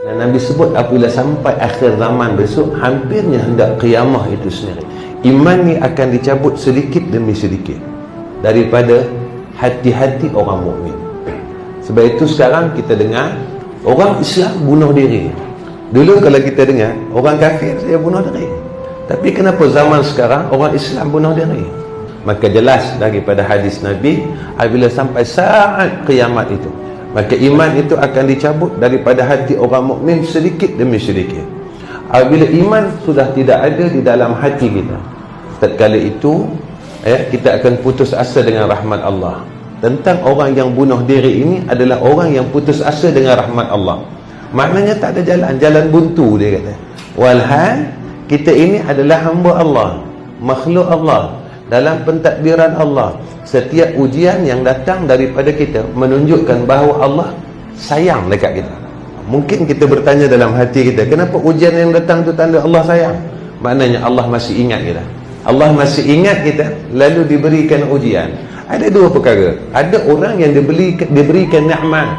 Dan Nabi sebut apabila sampai akhir zaman besok, hampirnya hendak qiyamah itu sendiri, iman ni akan dicabut sedikit demi sedikit daripada hati-hati orang mukmin. Sebab itu sekarang kita dengar orang Islam bunuh diri. Dulu kalau kita dengar orang kafir dia bunuh diri. Tapi kenapa zaman sekarang orang Islam bunuh diri? Maka jelas daripada hadis Nabi, apabila sampai saat kiamat itu, maka iman itu akan dicabut daripada hati orang mukmin sedikit demi sedikit. Apabila iman sudah tidak ada di dalam hati kita, tatkala itu kita akan putus asa dengan rahmat Allah. Tentang orang yang bunuh diri ini adalah orang yang putus asa dengan rahmat Allah. Maknanya tak ada jalan buntu, dia kata. Walhal kita ini adalah hamba Allah, makhluk Allah, dalam pentadbiran Allah. Setiap ujian yang datang daripada kita menunjukkan bahawa Allah sayang dekat kita. Mungkin kita bertanya dalam hati kita, kenapa ujian yang datang itu tanda Allah sayang? Maknanya Allah masih ingat kita. Allah masih ingat kita, lalu diberikan ujian. Ada dua perkara. Ada orang yang diberikan nikmat,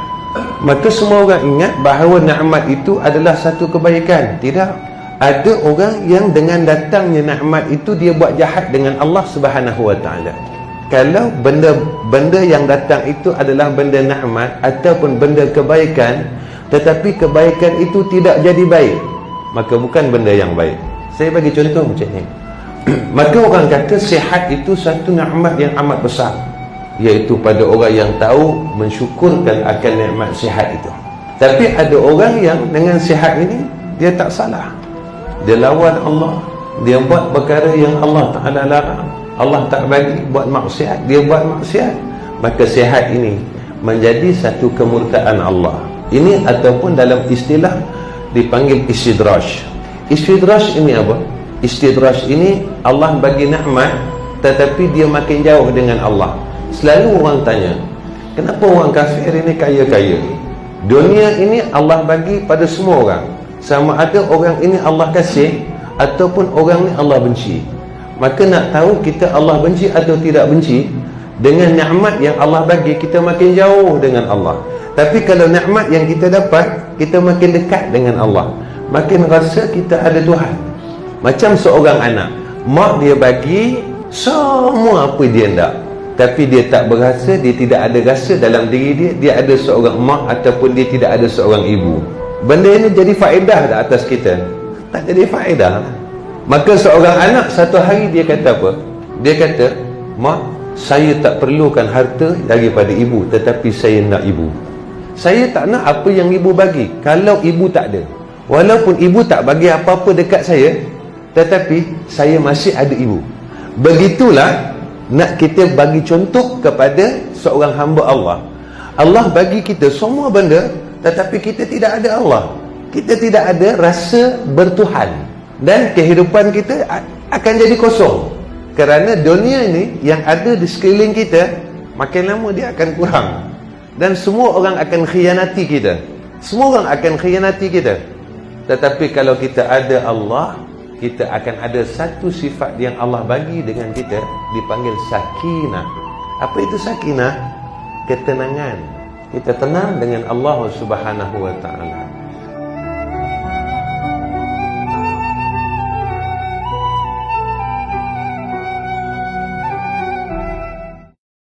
maka semua orang ingat bahawa nikmat itu adalah satu kebaikan. Tidak. Ada orang yang dengan datangnya nikmat itu dia buat jahat dengan Allah Subhanahu wa taala. Kalau benda yang datang itu adalah benda nikmat ataupun benda kebaikan, tetapi kebaikan itu tidak jadi baik, maka bukan benda yang baik. Saya bagi contoh macam ni. Maka orang kata sihat itu satu nikmat yang amat besar, iaitu pada orang yang tahu mensyukurkan akan nikmat sihat itu. Tapi ada orang yang dengan sihat ini dia tak salah, dia lawan Allah, dia buat perkara yang Allah Ta'ala larang, Allah tak bagi, buat maksiat, dia buat maksiat. Maka sihat ini menjadi satu kemurkaan Allah. Ini ataupun dalam istilah dipanggil istidraj. Istidraj ini apa? Istidraj ini Allah bagi nikmat tetapi dia makin jauh dengan Allah. Selalu orang tanya, kenapa orang kafir ini kaya-kaya? Dunia ini Allah bagi pada semua orang, sama ada orang ini Allah kasih ataupun orang ni Allah benci. Maka nak tahu kita Allah benci atau tidak benci, dengan nikmat yang Allah bagi kita makin jauh dengan Allah. Tapi kalau nikmat yang kita dapat, kita makin dekat dengan Allah, makin rasa kita ada Tuhan. Macam seorang anak, mak dia bagi semua apa dia nak, tapi dia tak berasa, dia tidak ada rasa dalam diri dia, dia ada seorang mak ataupun dia tidak ada seorang ibu. Benda ini jadi faedah tak atas kita? Tak jadi faedah. Maka seorang anak satu hari dia kata apa? Dia kata, mak, saya tak perlukan harta daripada ibu, tetapi saya nak ibu. Saya tak nak apa yang ibu bagi kalau ibu tak ada. Walaupun ibu tak bagi apa-apa dekat saya, tetapi saya masih ada ibu. Begitulah nak kita bagi contoh kepada seorang hamba Allah. Allah bagi kita semua benda, tetapi kita tidak ada Allah. Kita tidak ada rasa bertuhan. Dan kehidupan kita akan jadi kosong. Kerana dunia ini yang ada di sekeliling kita, makin lama dia akan kurang. Dan semua orang akan khianati kita. Semua orang akan khianati kita. Tetapi kalau kita ada Allah, kita akan ada satu sifat yang Allah bagi dengan kita, dipanggil sakinah. Apa itu sakinah? Ketenangan. Kita tenang dengan Allah Subhanahu wa ta'ala.